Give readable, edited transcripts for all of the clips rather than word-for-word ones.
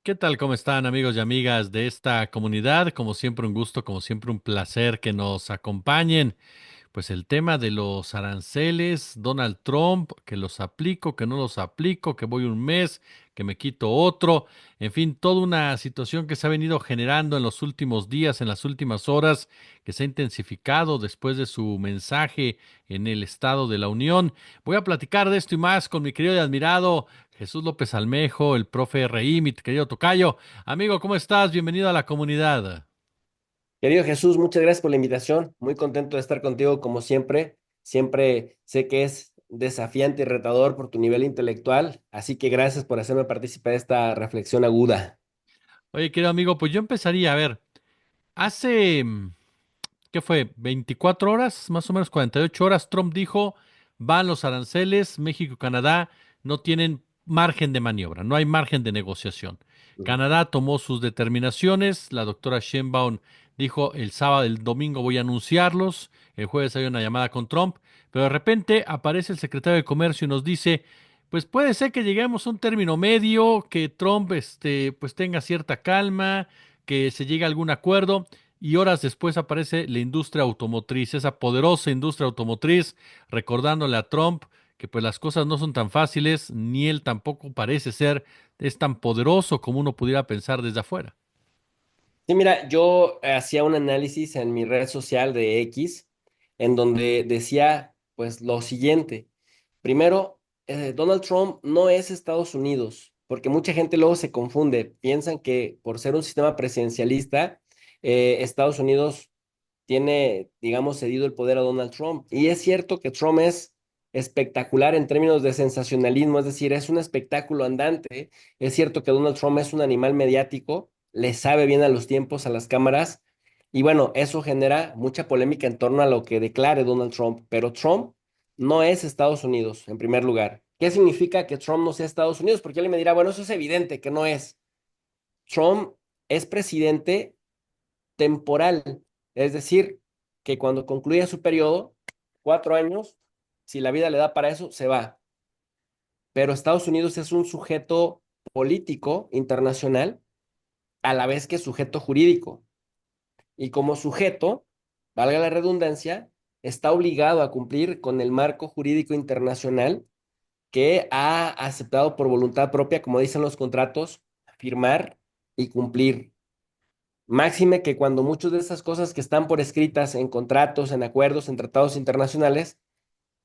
¿Qué tal? ¿Cómo están amigos y amigas de esta comunidad? Como siempre un gusto, como siempre un placer que nos acompañen. Pues el tema de los aranceles, Donald Trump, que los aplico, que no los aplico, que voy un mes, que me quito otro, en fin, toda una situación que se ha venido generando en los últimos días, en las últimas horas, que se ha intensificado después de su mensaje en el Estado de la Unión. Voy a platicar de esto y más con mi querido y admirado Jesús López Almejo, el profe R.I., mi querido tocayo. Amigo, ¿cómo estás? Bienvenido a la comunidad. Querido Jesús, muchas gracias por la invitación. Muy contento de estar contigo como siempre. Siempre sé que es desafiante y retador por tu nivel intelectual, así que gracias por hacerme participar de esta reflexión aguda. Oye, querido amigo, pues yo empezaría, a ver, hace ¿qué fue? 24 horas, más o menos 48 horas, Trump dijo, van los aranceles, México y Canadá no tienen margen de maniobra, no hay margen de negociación. Canadá tomó sus determinaciones, la doctora Sheinbaum dijo el sábado, el domingo voy a anunciarlos, el jueves hay una llamada con Trump, pero de repente aparece el secretario de Comercio y nos dice, pues puede ser que lleguemos a un término medio, que Trump pues tenga cierta calma, que se llegue a algún acuerdo y horas después aparece la industria automotriz, esa poderosa industria automotriz, recordándole a Trump que pues las cosas no son tan fáciles, ni él tampoco parece ser es tan poderoso como uno pudiera pensar desde afuera. Sí, mira, yo hacía un análisis en mi red social de X, en donde decía pues lo siguiente. Primero, Donald Trump no es Estados Unidos, porque mucha gente luego se confunde. Piensan que por ser un sistema presidencialista, Estados Unidos tiene, digamos, cedido el poder a Donald Trump. Y es cierto que Trump es espectacular en términos de sensacionalismo, es decir, es un espectáculo andante. Es cierto que Donald Trump es un animal mediático, le sabe bien a los tiempos, a las cámaras. Y bueno, eso genera mucha polémica en torno a lo que declare Donald Trump. Pero Trump no es Estados Unidos, en primer lugar. ¿Qué significa que Trump no sea Estados Unidos? Porque él me dirá, bueno, eso es evidente que no es. Trump es presidente temporal, es decir, que cuando concluya su periodo, 4 años, si la vida le da para eso, se va. Pero Estados Unidos es un sujeto político internacional a la vez que sujeto jurídico. Y como sujeto, valga la redundancia, está obligado a cumplir con el marco jurídico internacional que ha aceptado por voluntad propia, como dicen los contratos, firmar y cumplir. Máxime que cuando muchas de esas cosas que están por escritas en contratos, en acuerdos, en tratados internacionales,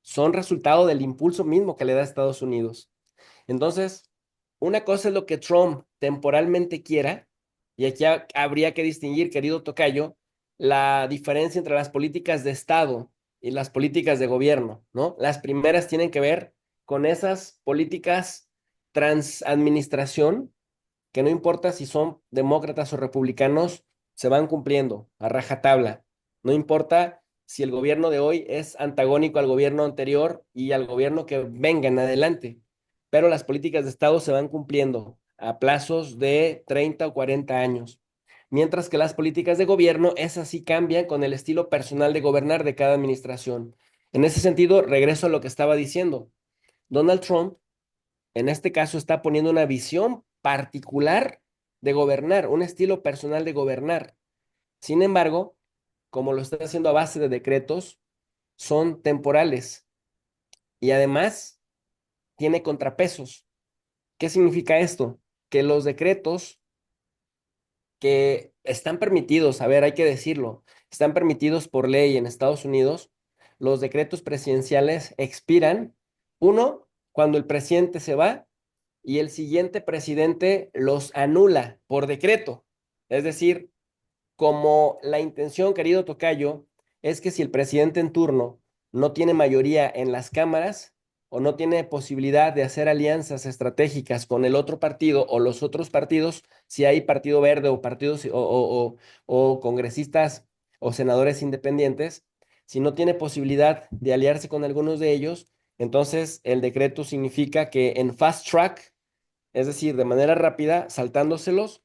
son resultado del impulso mismo que le da Estados Unidos. Entonces, una cosa es lo que Trump temporalmente quiera, y aquí habría que distinguir, querido tocayo, la diferencia entre las políticas de Estado y las políticas de gobierno, ¿no? Las primeras tienen que ver con esas políticas trans administración que no importa si son demócratas o republicanos, se van cumpliendo a rajatabla. No importa si el gobierno de hoy es antagónico al gobierno anterior y al gobierno que venga en adelante, pero las políticas de Estado se van cumpliendo a plazos de 30 o 40 años. Mientras que las políticas de gobierno, esas sí cambian con el estilo personal de gobernar de cada administración. En ese sentido, regreso a lo que estaba diciendo. Donald Trump en este caso está poniendo una visión particular de gobernar, un estilo personal de gobernar. Sin embargo, como lo está haciendo a base de decretos, son temporales y además tiene contrapesos. ¿Qué significa esto? Que los decretos que están permitidos, a ver, hay que decirlo, están permitidos por ley en Estados Unidos, los decretos presidenciales expiran, uno, cuando el presidente se va y el siguiente presidente los anula por decreto. Es decir, como la intención, querido tocayo, es que si el presidente en turno no tiene mayoría en las cámaras o no tiene posibilidad de hacer alianzas estratégicas con el otro partido o los otros partidos, si hay partido verde o partidos o congresistas o senadores independientes, si no tiene posibilidad de aliarse con algunos de ellos, entonces el decreto significa que en fast track, es decir, de manera rápida, saltándoselos,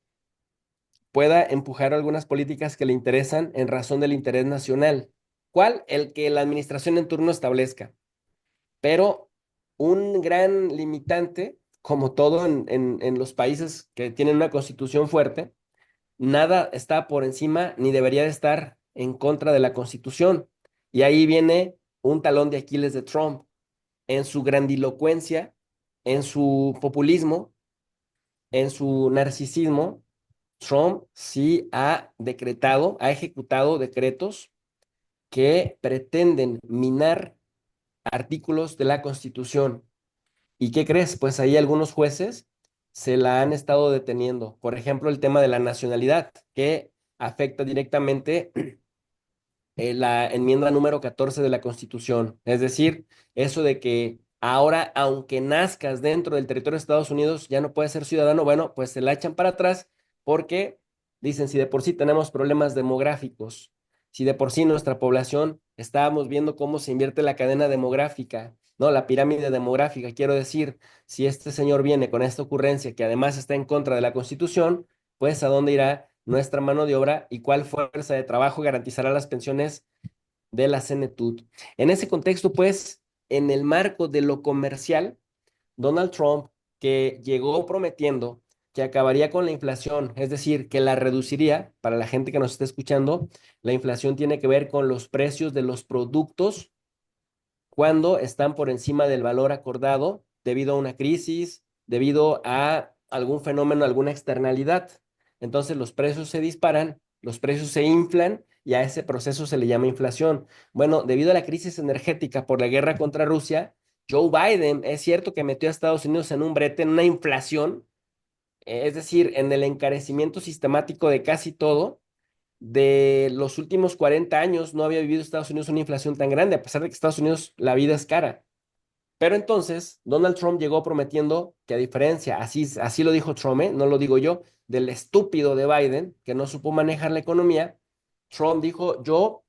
pueda empujar algunas políticas que le interesan en razón del interés nacional. ¿Cuál? El que la administración en turno establezca. Pero un gran limitante como todo en los países que tienen una constitución fuerte, nada está por encima ni debería de estar en contra de la constitución. Y ahí viene un talón de Aquiles de Trump en su grandilocuencia, en su populismo, en su narcisismo. Trump sí ha decretado, ha ejecutado decretos que pretenden minar artículos de la Constitución. ¿Y qué crees? Pues ahí algunos jueces se la han estado deteniendo. Por ejemplo, el tema de la nacionalidad, que afecta directamente la enmienda número 14 de la Constitución. Es decir, eso de que ahora, aunque nazcas dentro del territorio de Estados Unidos, ya no puedes ser ciudadano. Bueno, pues se la echan para atrás porque dicen, si de por sí tenemos problemas demográficos, si de por sí nuestra población, estábamos viendo cómo se invierte la cadena demográfica, ¿no? La pirámide demográfica, quiero decir, si este señor viene con esta ocurrencia que además está en contra de la Constitución, pues ¿a dónde irá nuestra mano de obra y cuál fuerza de trabajo garantizará las pensiones de la CNTUT? En ese contexto, pues, en el marco de lo comercial, Donald Trump, que llegó prometiendo que acabaría con la inflación, es decir, que la reduciría, para la gente que nos está escuchando, la inflación tiene que ver con los precios de los productos cuando están por encima del valor acordado debido a una crisis, debido a algún fenómeno, alguna externalidad. Entonces los precios se disparan, los precios se inflan y a ese proceso se le llama inflación. Bueno, debido a la crisis energética por la guerra contra Rusia, Joe Biden es cierto que metió a Estados Unidos en un brete, en una inflación, es decir, en el encarecimiento sistemático de casi todo. De los últimos 40 años no había vivido Estados Unidos una inflación tan grande, a pesar de que Estados Unidos la vida es cara. Pero entonces Donald Trump llegó prometiendo que a diferencia, así lo dijo Trump, no lo digo yo, del estúpido de Biden, que no supo manejar la economía, Trump dijo, yo,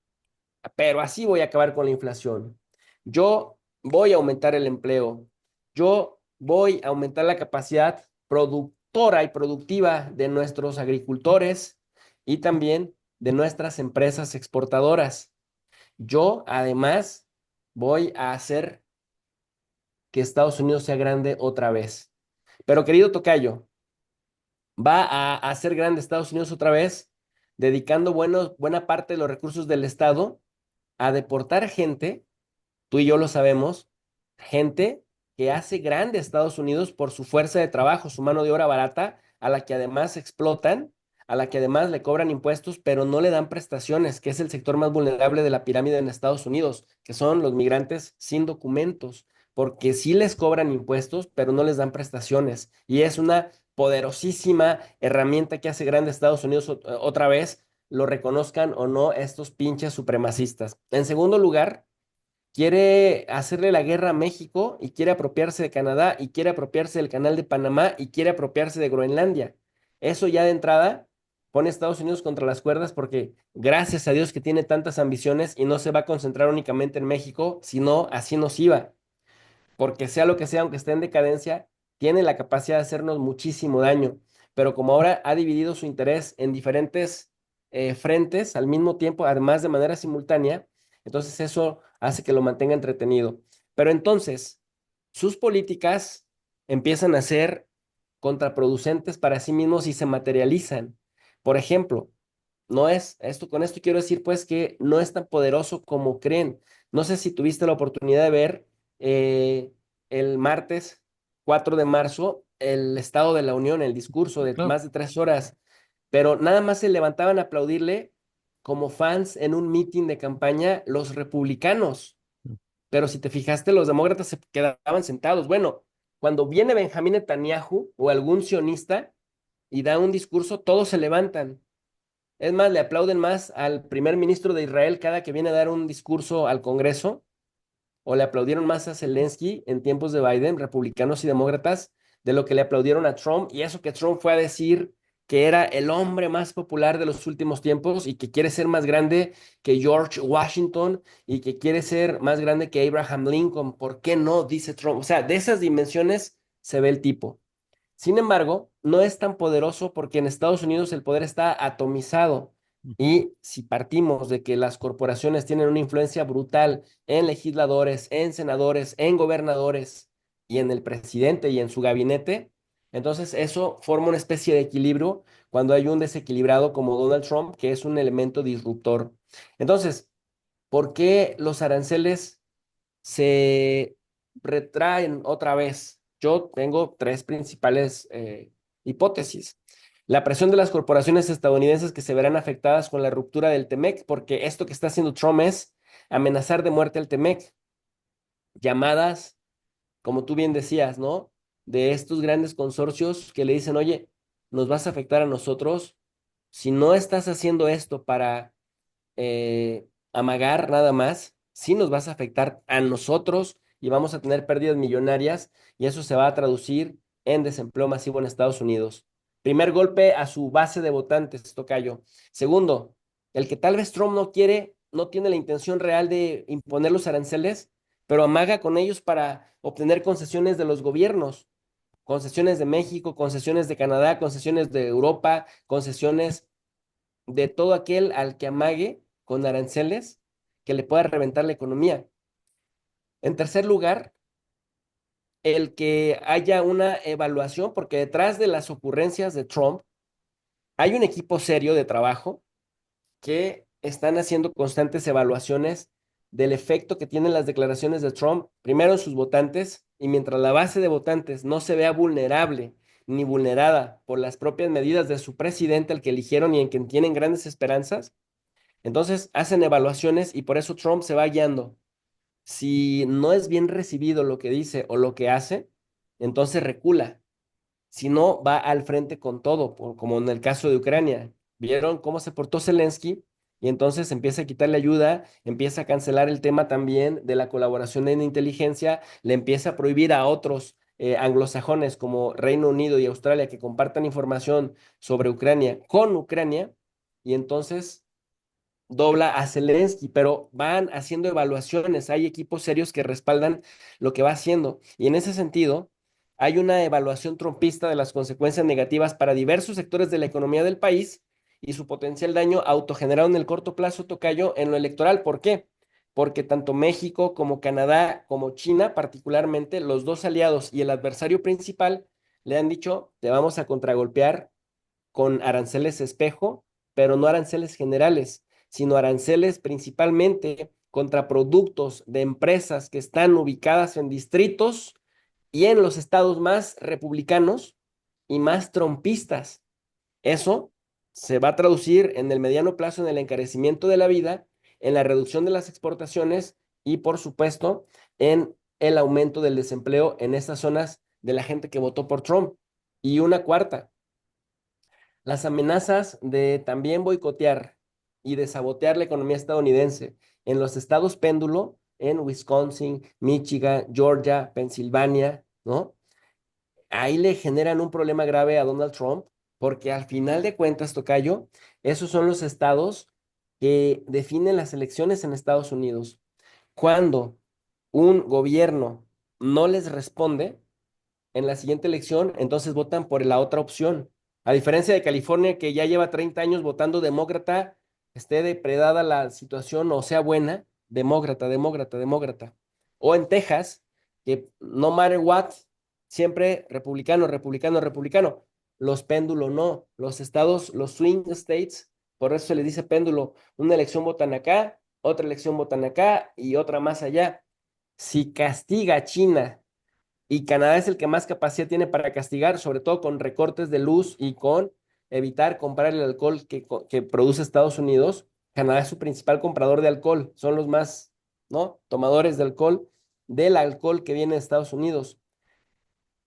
pero así voy a acabar con la inflación. Yo voy a aumentar el empleo. Yo voy a aumentar la capacidad productora y productiva de nuestros agricultores y también de nuestras empresas exportadoras. Yo, además, voy a hacer que Estados Unidos sea grande otra vez. Pero querido Tocayo, va a hacer grande Estados Unidos otra vez, dedicando buena parte de los recursos del Estado a deportar gente, tú y yo lo sabemos, gente que hace grande a Estados Unidos por su fuerza de trabajo, su mano de obra barata, a la que además explotan, a la que además le cobran impuestos, pero no le dan prestaciones, que es el sector más vulnerable de la pirámide en Estados Unidos, que son los migrantes sin documentos, porque sí les cobran impuestos, pero no les dan prestaciones. Y es una poderosísima herramienta que hace grande a Estados Unidos otra vez, lo reconozcan o no estos pinches supremacistas. En segundo lugar, quiere hacerle la guerra a México y quiere apropiarse de Canadá y quiere apropiarse del Canal de Panamá y quiere apropiarse de Groenlandia. Eso ya de entrada pone a Estados Unidos contra las cuerdas porque gracias a Dios que tiene tantas ambiciones y no se va a concentrar únicamente en México, sino así nos iba porque sea lo que sea, aunque esté en decadencia, tiene la capacidad de hacernos muchísimo daño. Pero como ahora ha dividido su interés en diferentes frentes al mismo tiempo, además de manera simultánea, entonces eso hace que lo mantenga entretenido. Pero entonces, sus políticas empiezan a ser contraproducentes para sí mismos y se materializan. Por ejemplo, no es esto, con esto quiero decir pues que no es tan poderoso como creen. No sé si tuviste la oportunidad de ver eh, el martes 4 de marzo el Estado de la Unión, el discurso de Claro. más de 3 horas, pero nada más se levantaban a aplaudirle como fans en un mitin de campaña los republicanos. Pero si te fijaste, los demócratas se quedaban sentados. Bueno, cuando viene Benjamín Netanyahu o algún sionista y da un discurso, todos se levantan. Es más, le aplauden más al primer ministro de Israel cada que viene a dar un discurso al Congreso, o le aplaudieron más a Zelensky en tiempos de Biden, republicanos y demócratas, de lo que le aplaudieron a Trump. Y eso que Trump fue a decir que era el hombre más popular de los últimos tiempos y que quiere ser más grande que George Washington y que quiere ser más grande que Abraham Lincoln. ¿Por qué no? Dice Trump. O sea, de esas dimensiones se ve el tipo. Sin embargo, no es tan poderoso porque en Estados Unidos el poder está atomizado. Y si partimos de que las corporaciones tienen una influencia brutal en legisladores, en senadores, en gobernadores, y en el presidente y en su gabinete, entonces eso forma una especie de equilibrio cuando hay un desequilibrado como Donald Trump, que es un elemento disruptor. Entonces, ¿por qué los aranceles se retraen otra vez? Yo tengo tres principales hipótesis. La presión de las corporaciones estadounidenses que se verán afectadas con la ruptura del TEMEC, porque esto que está haciendo Trump es amenazar de muerte al TEMEC. Llamadas, como tú bien decías, ¿no? De estos grandes consorcios que le dicen, oye, nos vas a afectar a nosotros si no estás haciendo esto para amagar nada más, sí nos vas a afectar a nosotros y vamos a tener pérdidas millonarias y eso se va a traducir en desempleo masivo en Estados Unidos. Primer golpe a su base de votantes, tocayo. Segundo, el que tal vez Trump no quiere, no tiene la intención real de imponer los aranceles, pero amaga con ellos para obtener concesiones de los gobiernos, concesiones de México, concesiones de Canadá, concesiones de Europa, concesiones de todo aquel al que amague con aranceles que le pueda reventar la economía. En tercer lugar, el que haya una evaluación, porque detrás de las ocurrencias de Trump hay un equipo serio de trabajo que están haciendo constantes evaluaciones del efecto que tienen las declaraciones de Trump, primero en sus votantes, y mientras la base de votantes no se vea vulnerable ni vulnerada por las propias medidas de su presidente, al que eligieron y en quien tienen grandes esperanzas, entonces hacen evaluaciones y por eso Trump se va guiando. Si no es bien recibido lo que dice o lo que hace, entonces recula. Si no, va al frente con todo, como en el caso de Ucrania. ¿Vieron cómo se portó Zelensky? Y entonces empieza a quitarle ayuda, empieza a cancelar el tema también de la colaboración en inteligencia, le empieza a prohibir a otros anglosajones como Reino Unido y Australia que compartan información sobre Ucrania con Ucrania. Y entonces dobla a Zelensky, pero van haciendo evaluaciones, hay equipos serios que respaldan lo que va haciendo. Y en ese sentido, hay una evaluación trumpista de las consecuencias negativas para diversos sectores de la economía del país y su potencial daño autogenerado en el corto plazo, tocayo, en lo electoral. ¿Por qué? Porque tanto México como Canadá, como China particularmente, los dos aliados y el adversario principal, le han dicho, te vamos a contragolpear con aranceles espejo, pero no aranceles generales, sino aranceles principalmente contra productos de empresas que están ubicadas en distritos y en los estados más republicanos y más trompistas. Eso se va a traducir en el mediano plazo en el encarecimiento de la vida, en la reducción de las exportaciones y, por supuesto, en el aumento del desempleo en estas zonas de la gente que votó por Trump. Y una cuarta, las amenazas de también boicotear y de sabotear la economía estadounidense en los estados péndulo, en Wisconsin, Michigan, Georgia, Pensilvania, ¿no? Ahí le generan un problema grave a Donald Trump, porque al final de cuentas, tocayo, esos son los estados que definen las elecciones en Estados Unidos. Cuando un gobierno no les responde, en la siguiente elección, entonces votan por la otra opción. A diferencia de California, que ya lleva 30 años votando demócrata, esté depredada la situación o sea buena, demócrata, demócrata, demócrata. O en Texas, que no matter what, siempre republicano, republicano, republicano. Los péndulos no, los estados, los swing states, por eso se les dice péndulo. Una elección votan acá, otra elección votan acá y otra más allá. Si castiga a China y Canadá es el que más capacidad tiene para castigar, sobre todo con recortes de luz y con evitar comprar el alcohol que produce Estados Unidos. Canadá es su principal comprador de alcohol, son los más, ¿no? Tomadores de alcohol, del alcohol que viene de Estados Unidos.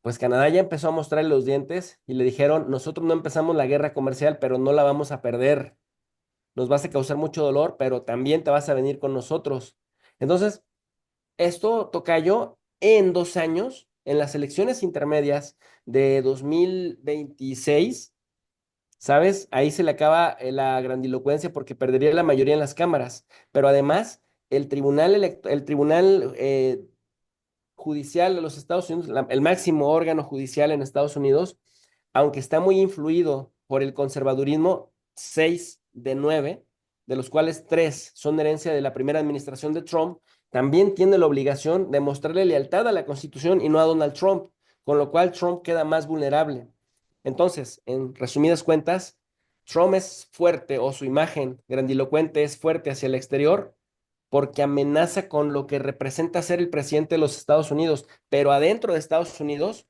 Pues Canadá ya empezó a mostrarle los dientes y le dijeron, nosotros no empezamos la guerra comercial, pero no la vamos a perder. Nos vas a causar mucho dolor, pero también te vas a venir con nosotros. Entonces, esto, tocayo, en 2 años, en las elecciones intermedias de 2026, ¿sabes? Ahí se le acaba la grandilocuencia porque perdería la mayoría en las cámaras. Pero además, el tribunal judicial de los Estados Unidos, el máximo órgano judicial en Estados Unidos, aunque está muy influido por el conservadurismo, 6 de 9, de los cuales 3 son herencia de la primera administración de Trump, también tiene la obligación de mostrarle lealtad a la Constitución y no a Donald Trump, con lo cual Trump queda más vulnerable. Entonces, en resumidas cuentas, Trump es fuerte o su imagen grandilocuente es fuerte hacia el exterior porque amenaza con lo que representa ser el presidente de los Estados Unidos, pero adentro de Estados Unidos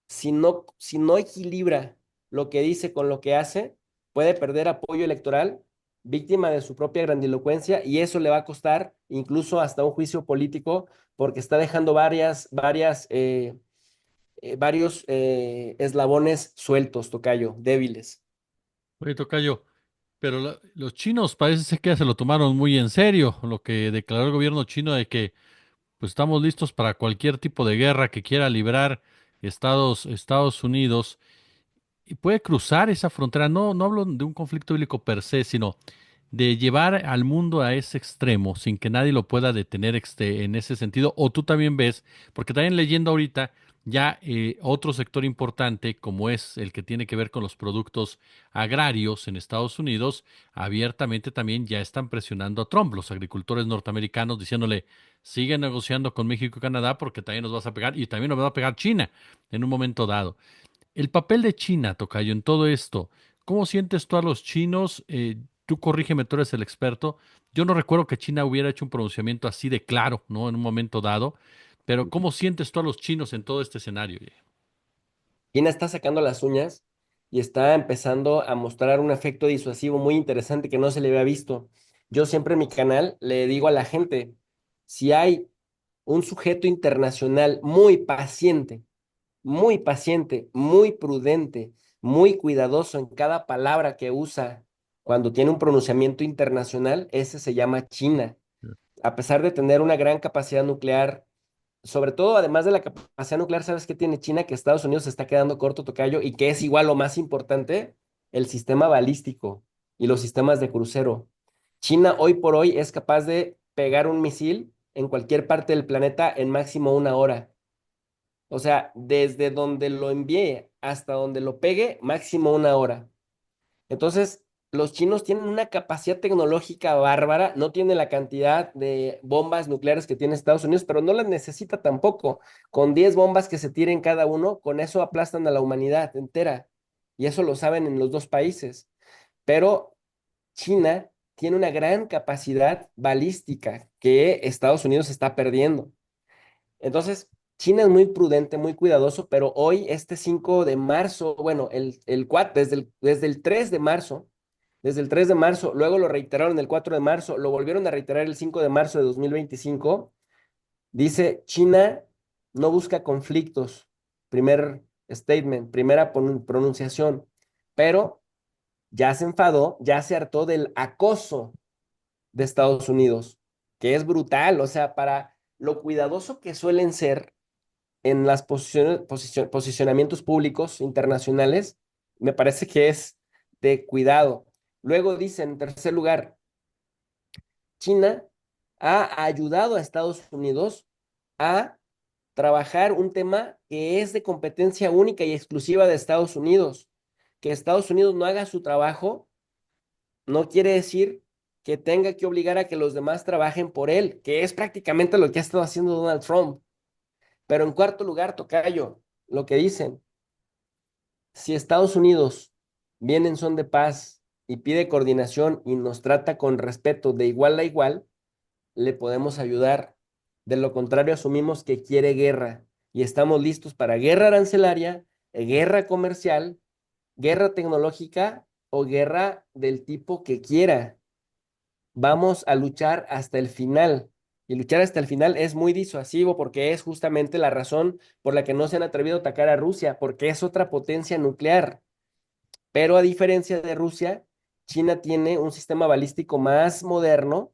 si no equilibra lo que dice con lo que hace, puede perder apoyo electoral, víctima de su propia grandilocuencia, y eso le va a costar incluso hasta un juicio político, porque está dejando varios eslabones sueltos, tocayo, débiles. Oye, tocayo, pero los chinos parece ser que ya se lo tomaron muy en serio, lo que declaró el gobierno chino de que pues estamos listos para cualquier tipo de guerra que quiera librar Estados Unidos y puede cruzar esa frontera. No, no hablo de un conflicto bélico per se, sino de llevar al mundo a ese extremo sin que nadie lo pueda detener en ese sentido. O tú también ves, porque también leyendo ahorita ya otro sector importante como es el que tiene que ver con los productos agrarios en Estados Unidos, abiertamente también ya están presionando a Trump, los agricultores norteamericanos, diciéndole, sigue negociando con México y Canadá porque también nos vas a pegar y también nos va a pegar China en un momento dado. El papel de China, tocayo, en todo esto, ¿cómo sientes tú a los chinos? Tú corrígeme, tú eres el experto. Yo no recuerdo que China hubiera hecho un pronunciamiento así de claro, ¿no? En un momento dado. Pero ¿cómo sientes tú a los chinos en todo este escenario? Oye? China está sacando las uñas y está empezando a mostrar un efecto disuasivo muy interesante que no se le había visto. Yo siempre en mi canal le digo a la gente, si hay un sujeto internacional muy paciente, muy prudente, muy cuidadoso en cada palabra que usa cuando tiene un pronunciamiento internacional, ese se llama China. A pesar de tener una gran capacidad nuclear, sobre todo además de la capacidad nuclear, ¿sabes qué tiene China? Que Estados Unidos se está quedando corto, tocayo, y que es igual lo más importante, el sistema balístico y los sistemas de crucero. China hoy por hoy es capaz de pegar un misil en cualquier parte del planeta en máximo una hora. O sea, desde donde lo envíe hasta donde lo pegue, máximo una hora. Entonces, los chinos tienen una capacidad tecnológica bárbara, no tienen la cantidad de bombas nucleares que tiene Estados Unidos, pero no las necesita tampoco. Con 10 bombas que se tiren cada uno, con eso aplastan a la humanidad entera. Y eso lo saben en los dos países. Pero China tiene una gran capacidad balística que Estados Unidos está perdiendo. Entonces, China es muy prudente, muy cuidadoso, pero hoy, este 5 de marzo, bueno, el 4, desde el 3 de marzo, luego lo reiteraron el 4 de marzo, lo volvieron a reiterar el 5 de marzo de 2025, dice, China no busca conflictos, primer statement, primera pronunciación, pero ya se enfadó, ya se hartó del acoso de Estados Unidos, que es brutal, o sea, para lo cuidadoso que suelen ser en las posicionamientos públicos internacionales, me parece que es de cuidado. Luego dice, en tercer lugar, China ha ayudado a Estados Unidos a trabajar un tema que es de competencia única y exclusiva de Estados Unidos. Que Estados Unidos no haga su trabajo no quiere decir que tenga que obligar a que los demás trabajen por él, que es prácticamente lo que ha estado haciendo Donald Trump. Pero en cuarto lugar, tocayo, lo que dicen, si Estados Unidos viene en son de paz y pide coordinación y nos trata con respeto de igual a igual, le podemos ayudar. De lo contrario, asumimos que quiere guerra y estamos listos para guerra arancelaria, guerra comercial, guerra tecnológica o guerra del tipo que quiera. Vamos a luchar hasta el final. Y luchar hasta el final es muy disuasivo porque es justamente la razón por la que no se han atrevido a atacar a Rusia, porque es otra potencia nuclear. Pero a diferencia de Rusia, China tiene un sistema balístico más moderno.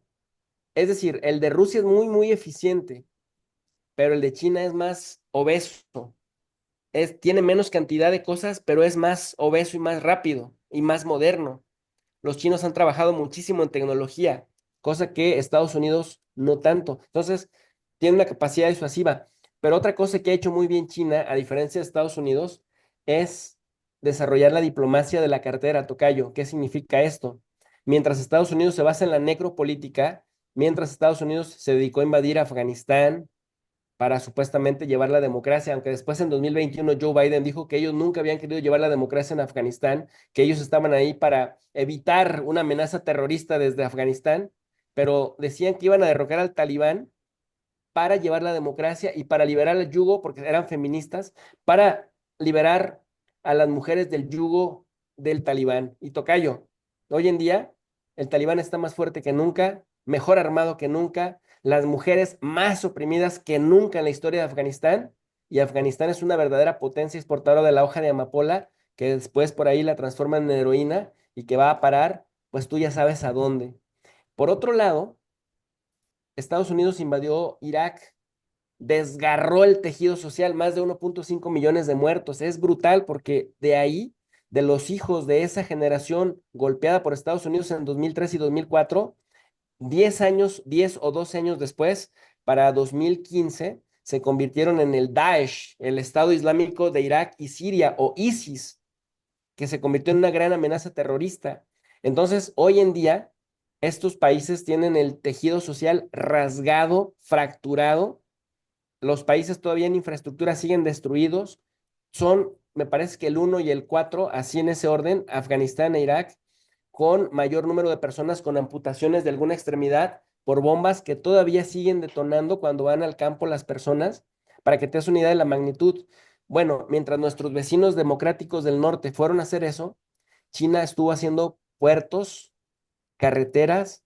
Es decir, el de Rusia es muy, muy eficiente, pero el de China es más obeso. Tiene menos cantidad de cosas, pero es más obeso y más rápido y más moderno. Los chinos han trabajado muchísimo en tecnología, cosa que Estados Unidos no tanto. Entonces, tiene una capacidad disuasiva. Pero otra cosa que ha hecho muy bien China, a diferencia de Estados Unidos, es desarrollar la diplomacia de la cartera, tocayo. ¿Qué significa esto? Mientras Estados Unidos se basa en la necropolítica mientras Estados Unidos se dedicó a invadir Afganistán para supuestamente llevar la democracia, aunque después en 2021 Joe Biden dijo que ellos nunca habían querido llevar la democracia en Afganistán, que ellos estaban ahí para evitar una amenaza terrorista desde Afganistán, pero decían que iban a derrocar al talibán para llevar la democracia y para liberar el yugo, porque eran feministas, para liberar a las mujeres del yugo del talibán. Y tocayo, hoy en día el talibán está más fuerte que nunca, mejor armado que nunca, las mujeres más oprimidas que nunca en la historia de Afganistán, y Afganistán es una verdadera potencia exportadora de la hoja de amapola, que después por ahí la transforman en heroína y que va a parar, pues tú ya sabes a dónde. Por otro lado, Estados Unidos invadió Irak, desgarró el tejido social, más de 1.5 millones de muertos. Es brutal porque de ahí, de los hijos de esa generación golpeada por Estados Unidos en 2003 y 2004, 10 años, 10 o 12 años después, para 2015, se convirtieron en el Daesh, el Estado Islámico de Irak y Siria, o ISIS, que se convirtió en una gran amenaza terrorista. Entonces, hoy en día, estos países tienen el tejido social rasgado, fracturado. Los países todavía en infraestructura siguen destruidos. Son, me parece que el uno y el 4 así en ese orden, Afganistán e Irak, con mayor número de personas con amputaciones de alguna extremidad por bombas que todavía siguen detonando cuando van al campo las personas, para que te des una idea de la magnitud. Bueno, mientras nuestros vecinos democráticos del norte fueron a hacer eso, China estuvo haciendo puertos, carreteras,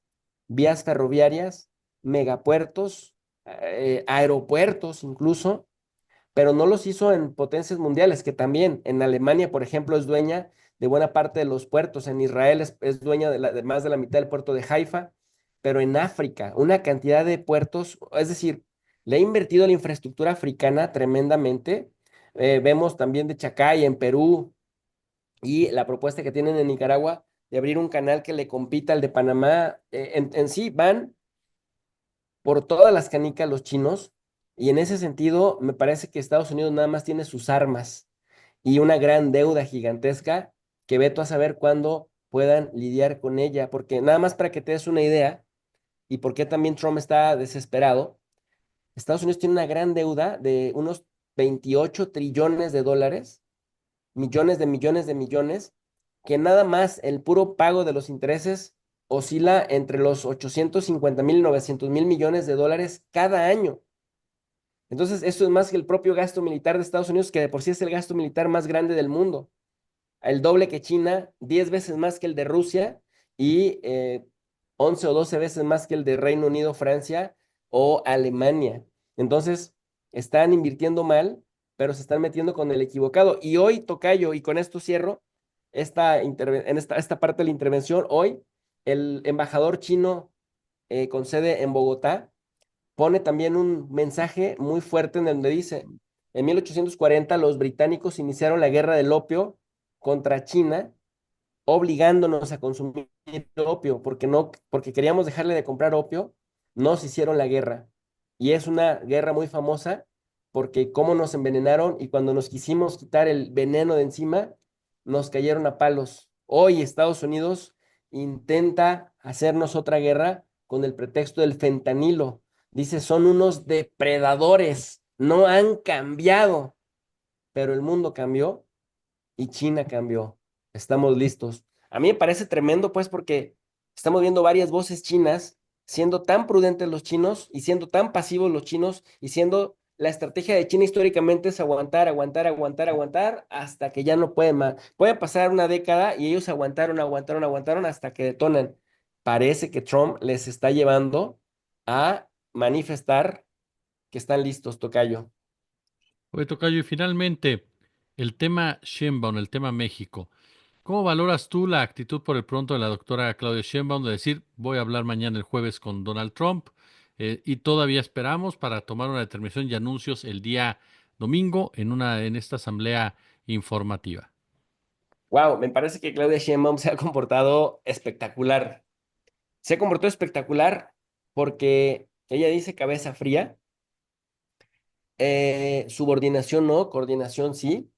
vías ferroviarias, megapuertos, aeropuertos incluso, pero no los hizo en potencias mundiales, que también en Alemania, por ejemplo, es dueña de buena parte de los puertos, en Israel es dueña de más de la mitad del puerto de Haifa, pero en África, una cantidad de puertos, es decir, le ha invertido a la infraestructura africana tremendamente. Vemos también de Chacay en Perú y la propuesta que tienen en Nicaragua de abrir un canal que le compita al de Panamá. En sí van por todas las canicas los chinos, y en ese sentido me parece que Estados Unidos nada más tiene sus armas y una gran deuda gigantesca que veto a saber cuándo puedan lidiar con ella, porque nada más para que te des una idea y por qué también Trump está desesperado. Estados Unidos tiene una gran deuda de unos 28 trillones de dólares, millones de millones de millones, que nada más el puro pago de los intereses oscila entre los 850,000 y 900,000 millones de dólares cada año. Entonces, eso es más que el propio gasto militar de Estados Unidos, que de por sí es el gasto militar más grande del mundo. El doble que China, 10 veces más que el de Rusia y 11 o 12 veces más que el de Reino Unido, Francia o Alemania. Entonces, están invirtiendo mal, pero se están metiendo con el equivocado. Y hoy, tocayo, y con esto cierro esta parte de la intervención, hoy el embajador chino con sede en Bogotá pone también un mensaje muy fuerte en donde dice, en 1840 los británicos iniciaron la guerra del opio contra China, obligándonos a consumir opio, porque no, porque queríamos dejarle de comprar opio, nos hicieron la guerra. Y es una guerra muy famosa porque cómo nos envenenaron y cuando nos quisimos quitar el veneno de encima, nos cayeron a palos. Hoy Estados Unidos intenta hacernos otra guerra con el pretexto del fentanilo. Dice, son unos depredadores, no han cambiado, pero el mundo cambió y China cambió. Estamos listos. A mí me parece tremendo, pues, porque estamos viendo varias voces chinas siendo tan prudentes los chinos y siendo tan pasivos los chinos y siendo la estrategia de China históricamente es aguantar, aguantar, aguantar, aguantar hasta que ya no pueden más. Puede pasar una década y ellos aguantaron, aguantaron, aguantaron hasta que detonan. Parece que Trump les está llevando a manifestar que están listos, tocayo. Oye, tocayo, y finalmente, el tema Sheinbaum, el tema México. ¿Cómo valoras tú la actitud por el pronto de la doctora Claudia Sheinbaum de decir, voy a hablar mañana el jueves con Donald Trump y todavía esperamos para tomar una determinación y anuncios el día domingo en esta asamblea informativa? Wow, me parece que Claudia Sheinbaum se ha comportado espectacular. Se comportó espectacular porque ella dice cabeza fría, subordinación no, coordinación sí,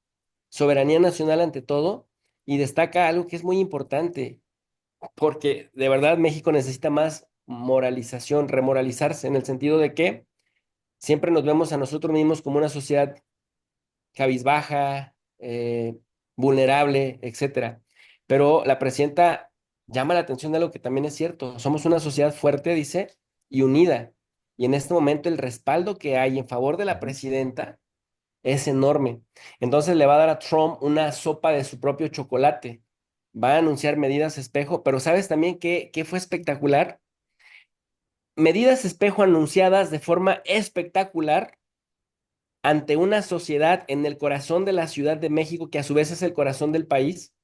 soberanía nacional ante todo, y destaca algo que es muy importante, porque de verdad México necesita más remoralización, remoralizarse, en el sentido de que siempre nos vemos a nosotros mismos como una sociedad cabizbaja, vulnerable, etcétera. Pero la presidenta llama la atención de algo que también es cierto. Somos una sociedad fuerte, dice, y unida. Y en este momento el respaldo que hay en favor de la Ujú. presidenta es enorme. Entonces le va a dar a Trump una sopa de su propio chocolate. Va a anunciar medidas espejo, pero ¿sabes también qué fue espectacular? Medidas espejo anunciadas de forma espectacular ante una sociedad en el corazón de la Ciudad de México, que a su vez es el corazón del país,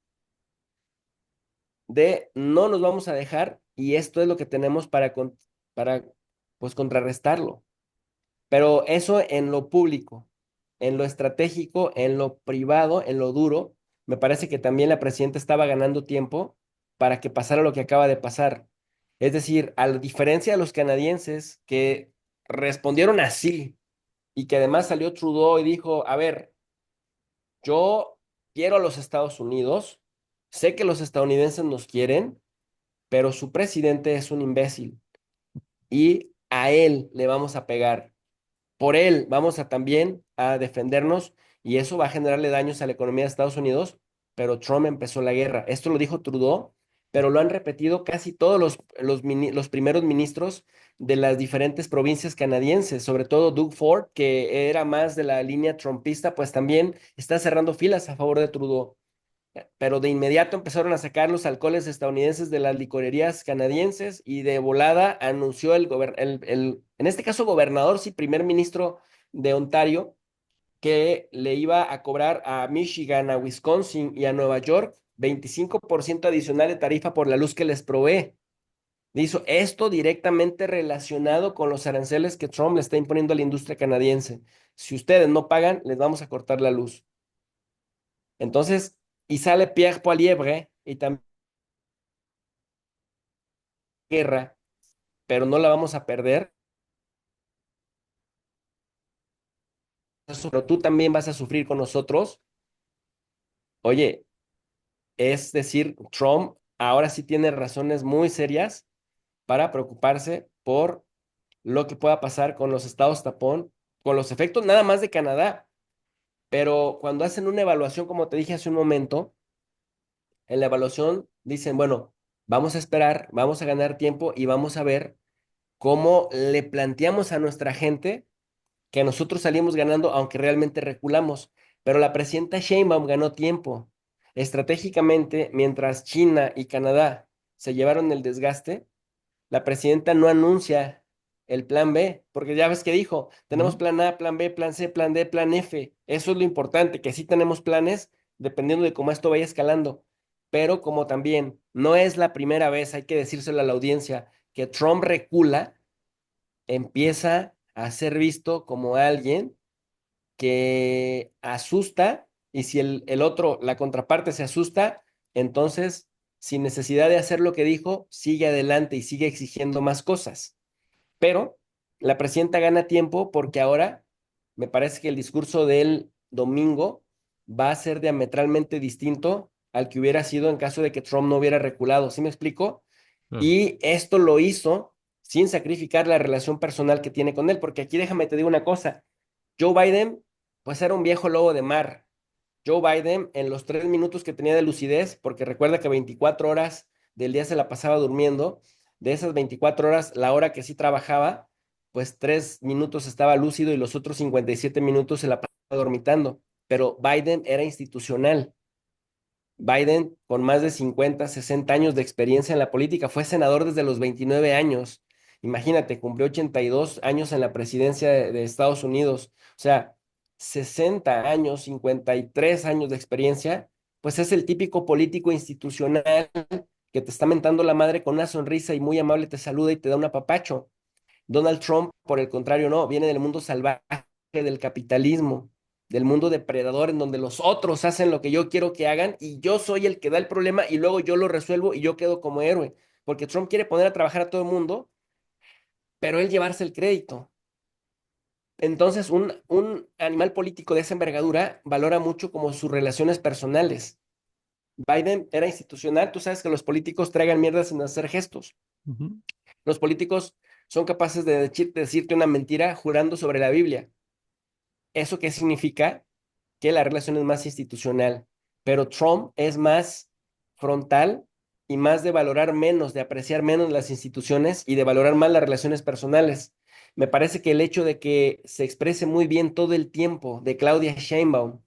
de no nos vamos a dejar y esto es lo que tenemos para pues contrarrestarlo. Pero eso en lo público, en lo estratégico, en lo privado, en lo duro, me parece que también la presidenta estaba ganando tiempo para que pasara lo que acaba de pasar. Es decir, a la diferencia de los canadienses que respondieron así y que además salió Trudeau y dijo, a ver, yo quiero a los Estados Unidos, sé que los estadounidenses nos quieren, pero su presidente es un imbécil y a él le vamos a pegar. Por él vamos a también a defendernos y eso va a generarle daños a la economía de Estados Unidos, pero Trump empezó la guerra. Esto lo dijo Trudeau, pero lo han repetido casi todos los primeros ministros de las diferentes provincias canadienses, sobre todo Doug Ford, que era más de la línea trumpista, pues también está cerrando filas a favor de Trudeau. Pero de inmediato empezaron a sacar los alcoholes estadounidenses de las licorerías canadienses y de volada anunció en este caso gobernador, sí, primer ministro de Ontario, que le iba a cobrar a Michigan, a Wisconsin y a Nueva York 25% adicional de tarifa por la luz que les provee. Hizo esto directamente relacionado con los aranceles que Trump le está imponiendo a la industria canadiense. Si ustedes no pagan, les vamos a cortar la luz. Entonces, y sale Pierre Poilievre y también guerra, pero no la vamos a perder. Pero tú también vas a sufrir con nosotros. Oye, es decir, Trump ahora sí tiene razones muy serias para preocuparse por lo que pueda pasar con los estados tapón, con los efectos nada más de Canadá. Pero cuando hacen una evaluación, como te dije hace un momento, en la evaluación dicen, bueno, vamos a esperar, vamos a ganar tiempo y vamos a ver cómo le planteamos a nuestra gente que nosotros salimos ganando, aunque realmente reculamos. Pero la presidenta Sheinbaum ganó tiempo. Estratégicamente, mientras China y Canadá se llevaron el desgaste, la presidenta no anuncia el plan B, porque ya ves que dijo, tenemos Ujú. plan A, plan B, plan C, plan D, plan F. Eso es lo importante, que sí tenemos planes dependiendo de cómo esto vaya escalando. Pero como también no es la primera vez, hay que decírselo a la audiencia, que Trump recula, empieza a ser visto como alguien que asusta y si el otro, la contraparte se asusta, entonces, sin necesidad de hacer lo que dijo, sigue adelante y sigue exigiendo más cosas. Pero la presidenta gana tiempo porque ahora me parece que el discurso del domingo va a ser diametralmente distinto al que hubiera sido en caso de que Trump no hubiera reculado. ¿Sí me explico? Claro. Y esto lo hizo sin sacrificar la relación personal que tiene con él, porque aquí déjame te digo una cosa, Joe Biden pues era un viejo lobo de mar. Joe Biden en los 3 minutos que tenía de lucidez, porque recuerda que 24 horas del día se la pasaba durmiendo, de esas 24 horas, la hora que sí trabajaba, pues 3 minutos estaba lúcido y los otros 57 minutos se la pasaba dormitando. Pero Biden era institucional. Biden, con más de 50, 60 años de experiencia en la política, fue senador desde los 29 años. Imagínate, cumplió 82 años en la presidencia de Estados Unidos. O sea, 60 años, 53 años de experiencia, pues es el típico político institucional que te está mentando la madre con una sonrisa y muy amable te saluda y te da un apapacho. Donald Trump, por el contrario, no, viene del mundo salvaje, del capitalismo, del mundo depredador, en donde los otros hacen lo que yo quiero que hagan y yo soy el que da el problema y luego yo lo resuelvo y yo quedo como héroe. Porque Trump quiere poner a trabajar a todo el mundo, pero él llevarse el crédito. Entonces, un animal político de esa envergadura valora mucho como sus relaciones personales. Biden era institucional, tú sabes que los políticos traigan mierda sin hacer gestos. Ujú. Los políticos son capaces de decirte una mentira jurando sobre la Biblia. ¿Eso qué significa? Que la relación es más institucional, pero Trump es más frontal y más de valorar menos, de apreciar menos las instituciones y de valorar más las relaciones personales. Me parece que el hecho de que se exprese muy bien todo el tiempo de Claudia Sheinbaum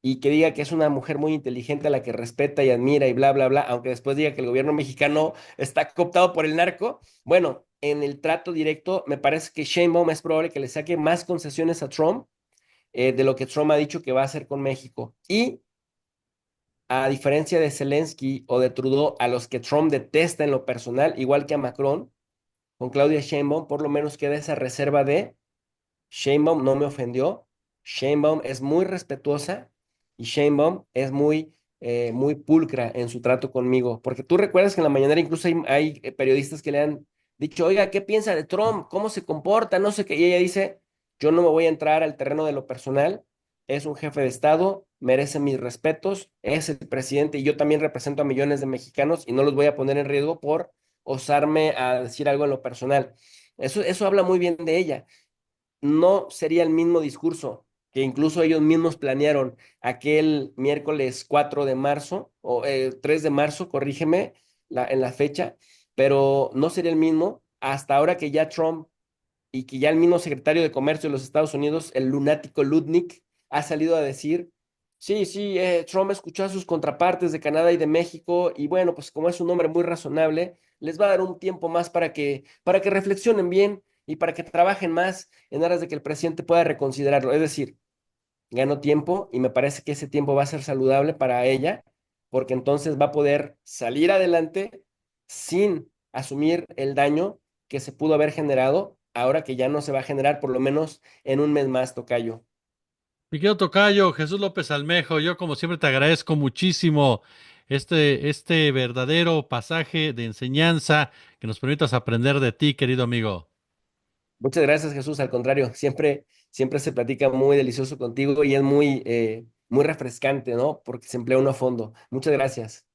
y que diga que es una mujer muy inteligente a la que respeta y admira y bla, bla, bla, aunque después diga que el gobierno mexicano está cooptado por el narco, bueno, en el trato directo me parece que Sheinbaum es probable que le saque más concesiones a Trump de lo que Trump ha dicho que va a hacer con México. Y a diferencia de Zelensky o de Trudeau, a los que Trump detesta en lo personal, igual que a Macron, con Claudia Sheinbaum, por lo menos queda esa reserva de Sheinbaum no me ofendió, Sheinbaum es muy respetuosa y Sheinbaum es muy pulcra en su trato conmigo. Porque tú recuerdas que en la mañanera incluso hay periodistas que le han dicho, oiga, ¿qué piensa de Trump? ¿Cómo se comporta? No sé qué. Y ella dice, yo no me voy a entrar al terreno de lo personal, es un jefe de Estado, merece mis respetos, es el presidente y yo también represento a millones de mexicanos y no los voy a poner en riesgo por osarme a decir algo en lo personal. Eso habla muy bien de ella. No sería el mismo discurso que incluso ellos mismos planearon aquel miércoles 4 de marzo, o 3 de marzo, corrígeme en la fecha, pero no sería el mismo hasta ahora que ya Trump y que ya el mismo secretario de Comercio de los Estados Unidos, el lunático Lutnick, ha salido a decir, sí, sí, Trump escuchó a sus contrapartes de Canadá y de México y bueno, pues como es un hombre muy razonable, les va a dar un tiempo más para que reflexionen bien y para que trabajen más en aras de que el presidente pueda reconsiderarlo. Es decir, ganó tiempo y me parece que ese tiempo va a ser saludable para ella, porque entonces va a poder salir adelante sin asumir el daño que se pudo haber generado, ahora que ya no se va a generar por lo menos en un mes más, tocayo. Mi querido tocayo, Jesús López Almejo, yo como siempre te agradezco muchísimo este verdadero pasaje de enseñanza que nos permitas aprender de ti, querido amigo. Muchas gracias, Jesús. Al contrario, siempre se platica muy delicioso contigo y es muy refrescante, ¿no? Porque se emplea uno a fondo. Muchas gracias.